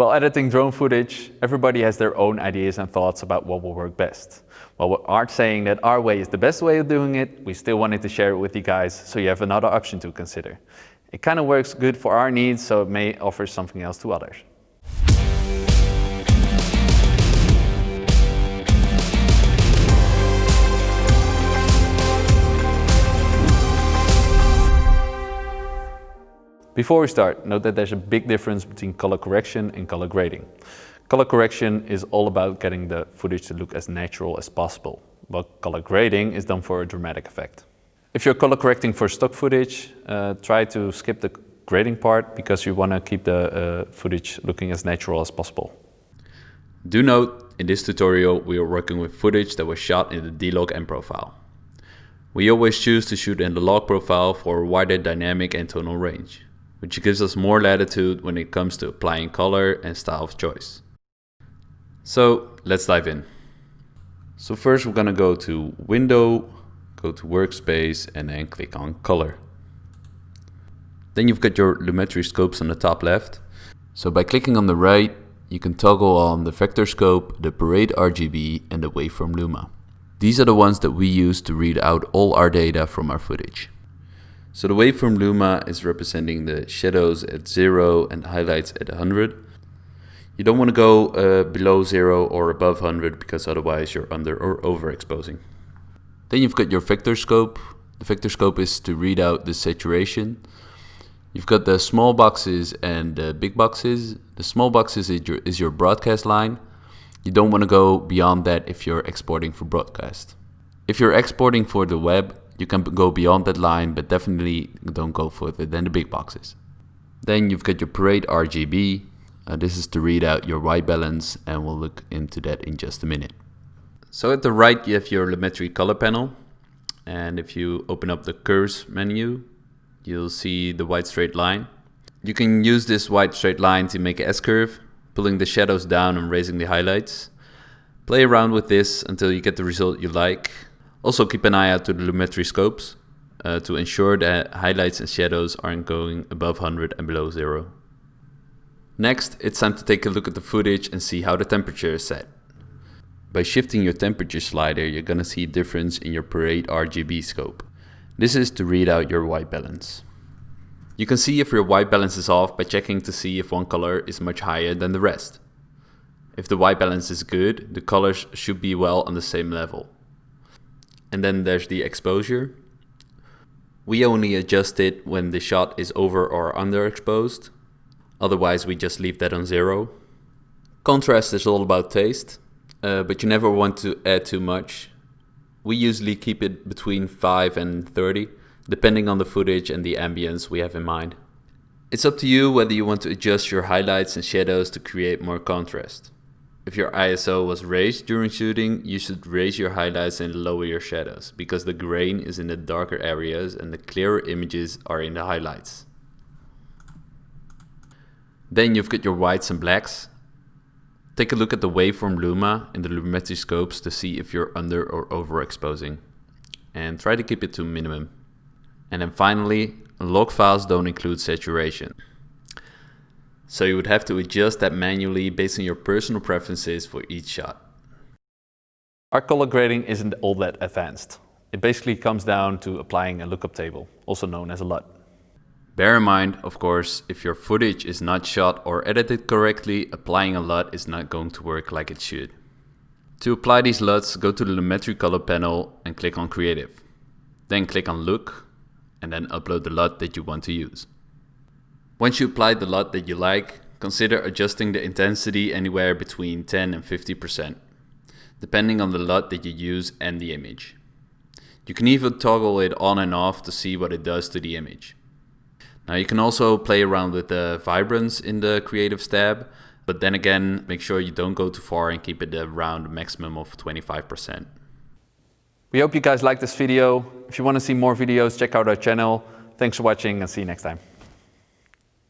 While editing drone footage, everybody has their own ideas and thoughts about what will work best. While we aren't saying that our way is the best way of doing it, we still wanted to share it with you guys so you have another option to consider. It kind of works good for our needs, so it may offer something else to others. Before we start, note that there's a big difference between color correction and color grading. Color correction is all about getting the footage to look as natural as possible, while color grading is done for a dramatic effect. If you're color correcting for stock footage, try to skip the grading part because you want to keep the footage looking as natural as possible. Do note, in this tutorial we are working with footage that was shot in the D-Log M profile. We always choose to shoot in the log profile for a wider dynamic and tonal range, which gives us more latitude when it comes to applying color and style of choice. So let's dive in. So first we're gonna go to Window, go to Workspace, and then click on Color. Then you've got your Lumetri scopes on the top left. So by clicking on the right, you can toggle on the vector scope, the parade RGB, and the waveform luma. These are the ones that we use to read out all our data from our footage. So the waveform luma is representing the shadows at 0 and highlights at 100. You don't want to go below 0 or above 100 because otherwise you're under or overexposing. Then you've got your vector scope. The vector scope is to read out the saturation. You've got the small boxes and the big boxes. The small boxes is your broadcast line. You don't want to go beyond that if you're exporting for broadcast. If you're exporting for the web, you can go beyond that line, but definitely don't go further than the big boxes. Then you've got your parade RGB. This is to read out your white balance, and we'll look into that in just a minute. So at the right you have your Lumetri color panel, and if you open up the curves menu, you'll see the white straight line. You can use this white straight line to make an S-curve, pulling the shadows down and raising the highlights. Play around with this until you get the result you like. Also keep an eye out to the Lumetri scopes to ensure that highlights and shadows aren't going above 100 and below 0. Next, it's time to take a look at the footage and see how the temperature is set. By shifting your temperature slider, you're gonna see a difference in your parade RGB scope. This is to read out your white balance. You can see if your white balance is off by checking to see if one color is much higher than the rest. If the white balance is good, the colors should be well on the same level. And then there's the exposure. We only adjust it when the shot is over or underexposed. Otherwise we just leave that on 0. Contrast is all about taste, but you never want to add too much. We usually keep it between 5 and 30, depending on the footage and the ambience we have in mind. It's up to you whether you want to adjust your highlights and shadows to create more contrast. If your ISO was raised during shooting, you should raise your highlights and lower your shadows, because the grain is in the darker areas and the clearer images are in the highlights. Then you've got your whites and blacks. Take a look at the waveform luma in the Lumetri scopes to see if you're under or overexposing, and try to keep it to minimum. And then finally, log files don't include saturation. So you would have to adjust that manually based on your personal preferences for each shot. Our color grading isn't all that advanced. It basically comes down to applying a lookup table, also known as a LUT. Bear in mind, of course, if your footage is not shot or edited correctly, applying a LUT is not going to work like it should. To apply these LUTs, go to the Lumetri color panel and click on Creative. Then click on Look, and then upload the LUT that you want to use. Once you apply the LUT that you like, consider adjusting the intensity anywhere between 10 and 50%, depending on the LUT that you use and the image. You can even toggle it on and off to see what it does to the image. Now you can also play around with the vibrance in the Creatives tab, but then again, make sure you don't go too far and keep it around a maximum of 25%. We hope you guys liked this video. If you want to see more videos, check out our channel. Thanks for watching and see you next time.